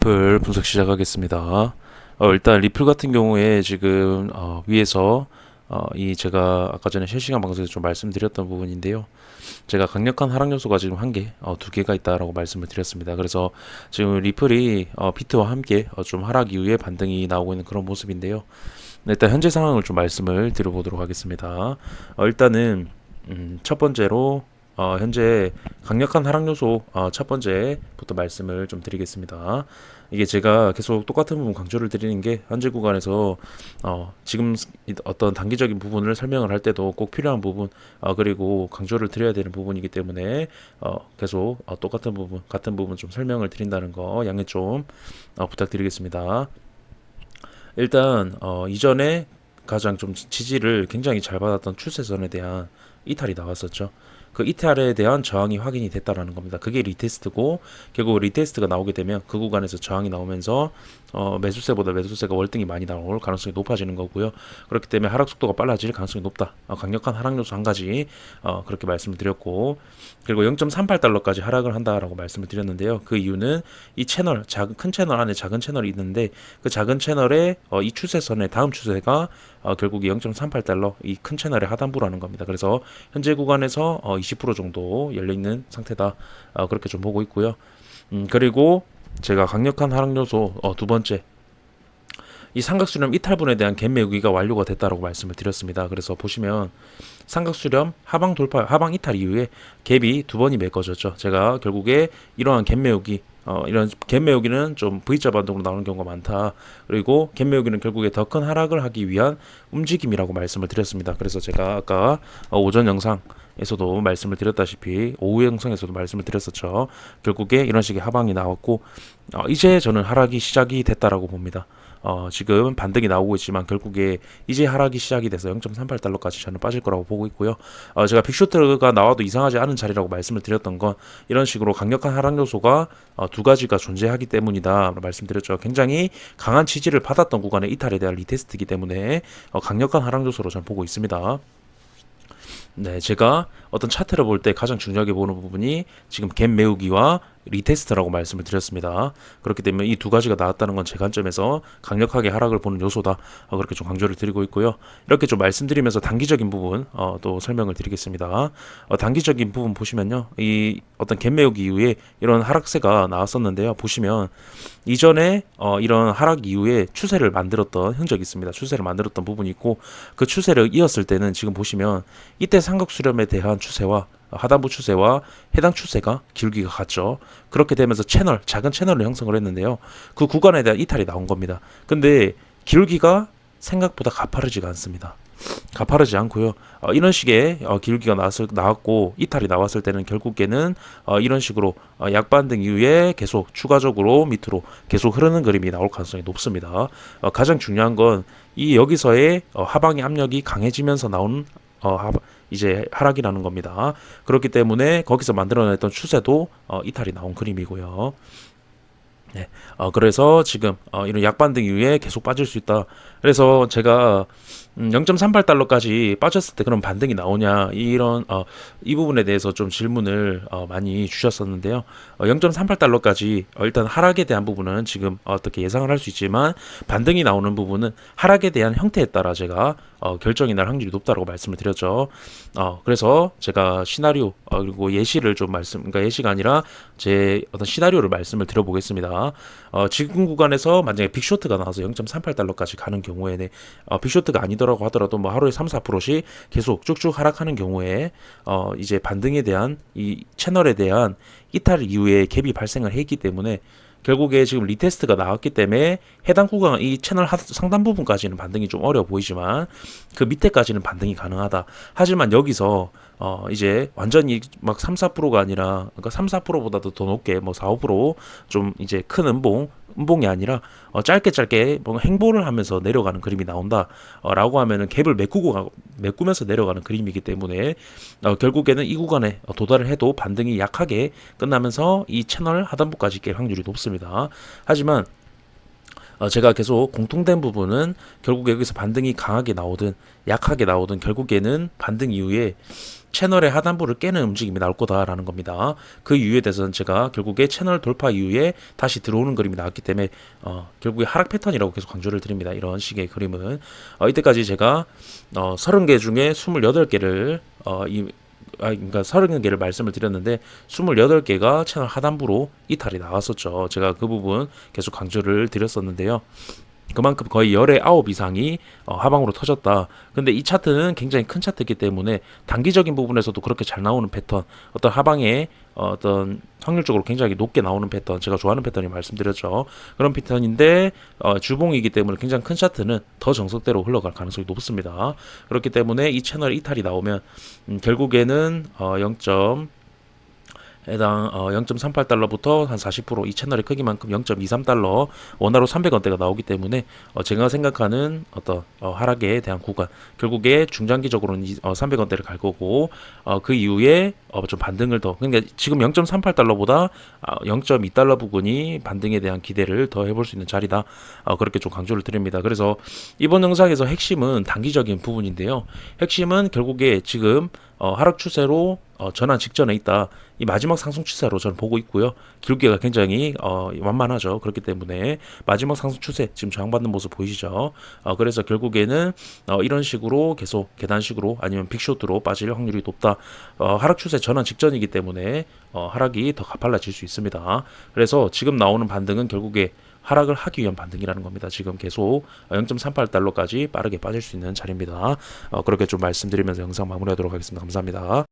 리플 분석 시작하겠습니다. 일단 리플 같은 경우에 지금 위에서 이 제가 아까 전에 실시간 방송에서 좀 말씀드렸던 부분인데요. 제가 강력한 하락 요소가 지금 한 개, 두 개가 있다라고 말씀을 드렸습니다. 그래서 지금 리플이 비트와 함께 좀 하락 이후에 반등이 나오고 있는 그런 모습인데요. 일단 현재 상황을 좀 말씀을 드려보도록 하겠습니다. 일단은 첫 번째로 현재 강력한 하락 요소 첫 번째부터 말씀을 좀 드리겠습니다. 이게 제가 계속 똑같은 부분 강조를 드리는 게 현재 구간에서 지금 어떤 단기적인 부분을 설명을 할 때도 꼭 필요한 부분 그리고 강조를 드려야 되는 부분이기 때문에 계속 똑같은 부분 같은 부분 좀 설명을 드린다는 거 양해 좀 부탁드리겠습니다. 일단 이전에 가장 좀 지지를 굉장히 잘 받았던 추세선에 대한 이탈이 나왔었죠. 그 이탈에 대한 저항이 확인이 됐다라는 겁니다. 그게 리테스트고 결국 리테스트가 나오게 되면 그 구간에서 저항이 나오면서 매수세보다 매수세가 월등히 많이 나올 가능성이 높아지는 거고요. 그렇기 때문에 하락 속도가 빨라질 가능성이 높다. 강력한 하락 요소 한 가지 그렇게 말씀을 드렸고 그리고 0.38달러까지 하락을 한다라고 말씀을 드렸는데요. 그 이유는 이 채널 큰 채널 안에 작은 채널이 있는데 그 작은 채널의 이 추세선의 다음 추세가 결국에 0.38달러 이 큰 채널의 하단부라는 겁니다. 그래서 현재 구간에서 20% 정도 열려있는 상태다. 그렇게 좀 보고 있고요. 그리고 제가 강력한 하락 요소 두 번째 이 삼각수렴 이탈분에 대한 갭 메우기가 완료가 됐다라고 말씀을 드렸습니다. 그래서 보시면 삼각수렴 하방 돌파, 하방 이탈 이후에 갭이 두 번이 메꿔졌죠. 제가 결국에 이러한 갭 메우기 이런 갭 메우기는 좀 V자 반동으로 나오는 경우가 많다. 그리고 갭 메우기는 결국에 더 큰 하락을 하기 위한 움직임이라고 말씀을 드렸습니다. 그래서 제가 아까 오전 영상에서도 말씀을 드렸다시피 오후 영상에서도 말씀을 드렸었죠. 결국에 이런 식의 하방이 나왔고 이제 저는 하락이 시작이 됐다라고 봅니다. 지금 반등이 나오고 있지만 결국에 이제 하락이 시작이 돼서 0.38달러까지 저는 빠질 거라고 보고 있고요. 제가 빅쇼트가 나와도 이상하지 않은 자리라고 말씀을 드렸던 건 이런 식으로 강력한 하락 요소가 두 가지가 존재하기 때문이다 말씀드렸죠. 굉장히 강한 지지를 받았던 구간의 이탈에 대한 리테스트이기 때문에 강력한 하락 요소로 저는 보고 있습니다. 네, 제가 어떤 차트를 볼 때 가장 중요하게 보는 부분이 지금 갭 메우기와 리테스트라고 말씀을 드렸습니다. 그렇기 때문에 이 두 가지가 나왔다는 건 제 관점에서 강력하게 하락을 보는 요소다. 그렇게 좀 강조를 드리고 있고요. 이렇게 좀 말씀드리면서 단기적인 부분 또 설명을 드리겠습니다. 단기적인 부분 보시면요. 이 어떤 갭 메우기 이후에 이런 하락세가 나왔었는데요. 보시면 이전에 이런 하락 이후에 추세를 만들었던 흔적이 있습니다. 추세를 만들었던 부분이 있고 그 추세를 이었을 때는 지금 보시면 이때 삼각 수렴에 대한 추세와 하단부 추세와 해당 추세가 기울기가 같죠. 그렇게 되면서 작은 채널을 형성을 했는데요. 그 구간에 대한 이탈이 나온 겁니다. 근데 기울기가 생각보다 가파르지가 않습니다. 가파르지 않고요. 이런 식의 기울기가 나왔고 이탈이 나왔을 때는 결국에는 이런 식으로 약반등 이후에 계속 추가적으로 밑으로 계속 흐르는 그림이 나올 가능성이 높습니다. 가장 중요한 건 이 여기서의 하방의 압력이 강해지면서 나온 이제 하락이라는 겁니다. 그렇기 때문에 거기서 만들어냈던 추세도 이탈이 나온 그림이고요. 네, 그래서 지금 이런 약반등 이후에 계속 빠질 수 있다. 그래서 제가 0.38달러까지 빠졌을 때 그런 반등이 나오냐 이런 이 부분에 대해서 좀 질문을 많이 주셨었는데요. 0.38달러까지 일단 하락에 대한 부분은 지금 어떻게 예상을 할 수 있지만 반등이 나오는 부분은 하락에 대한 형태에 따라 제가 결정이 날 확률이 높다고 말씀을 드렸죠. 그래서 제가 시나리오 그리고 예시를 좀 그러니까 예시가 아니라 제 어떤 시나리오를 말씀을 드려보겠습니다. 지금 구간에서 만약에 빅쇼트가 나와서 0.38달러까지 가는 경우에는 빅쇼트가 아니더라고 하더라도 뭐 하루에 3-4%씩 계속 쭉쭉 하락하는 경우에 이제 반등에 대한 이 채널에 대한 이탈 이후에 갭이 발생을 했기 때문에 결국에 지금 리테스트가 나왔기 때문에 해당 구간 이 채널 상단 부분까지는 반등이 좀 어려워 보이지만 그 밑에까지는 반등이 가능하다. 하지만 여기서 이제 완전히 막 3-4%가 아니라 그러니까 3-4%보다도 더 높게 뭐 4-5%좀 이제 큰 음봉이 아니라 짧게 뭔가 행보를 하면서 내려가는 그림이 나온다 라고 하면은 갭을 메꾸면서 내려가는 그림이기 때문에 결국에는 이 구간에 도달을 해도 반등이 약하게 끝나면서 이 채널 하단부까지 깰 확률이 높습니다. 하지만 제가 계속 공통된 부분은 결국에 여기서 반등이 강하게 나오든 약하게 나오든 결국에는 반등 이후에 채널의 하단부를 깨는 움직임이 나올 거다라는 겁니다. 그 이유에 대해서는 제가 결국에 채널 돌파 이후에 다시 들어오는 그림이 나왔기 때문에 결국에 하락 패턴이라고 계속 강조를 드립니다. 이런 식의 그림은 이때까지 제가 30개 중에 28개를 그러니까 30개를 말씀을 드렸는데 28개가 채널 하단부로 이탈이 나왔었죠. 제가 그 부분 계속 강조를 드렸었는데요. 그만큼 거의 열의 9 이상이 하방으로 터졌다. 근데 이 차트는 굉장히 큰 차트이기 때문에 단기적인 부분에서도 그렇게 잘 나오는 패턴, 어떤 하방에 어떤 확률적으로 굉장히 높게 나오는 패턴, 제가 좋아하는 패턴이 말씀드렸죠. 그런 패턴인데 주봉이기 때문에 굉장히 큰 차트는 더 정석대로 흘러갈 가능성이 높습니다. 그렇기 때문에 이 채널 이탈이 나오면 결국에는 0. 해당 0.38달러부터 한 40%이 채널의 크기만큼 0.23달러 원화로 300원대가 나오기 때문에 제가 생각하는 어떤 하락에 대한 구간 결국에 중장기적으로는 300원대를 갈 거고 그 이후에 좀 반등을 더 그러니까 지금 0.38달러보다 0.2달러 부근이 반등에 대한 기대를 더 해볼 수 있는 자리다. 그렇게 좀 강조를 드립니다. 그래서 이번 영상에서 핵심은 단기적인 부분인데요. 핵심은 결국에 지금 하락 추세로 전환 직전에 있다. 이 마지막 상승 추세로 저는 보고 있고요. 기울기가 굉장히 완만하죠. 그렇기 때문에 마지막 상승 추세 지금 저항받는 모습 보이시죠? 그래서 결국에는 이런 식으로 계속 계단식으로 아니면 빅쇼트로 빠질 확률이 높다. 하락 추세 전환 직전이기 때문에 하락이 더 가팔라질 수 있습니다. 그래서 지금 나오는 반등은 결국에 하락을 하기 위한 반등이라는 겁니다. 지금 계속 0.38달러까지 빠르게 빠질 수 있는 자리입니다. 그렇게 좀 말씀드리면서 영상 마무리하도록 하겠습니다. 감사합니다.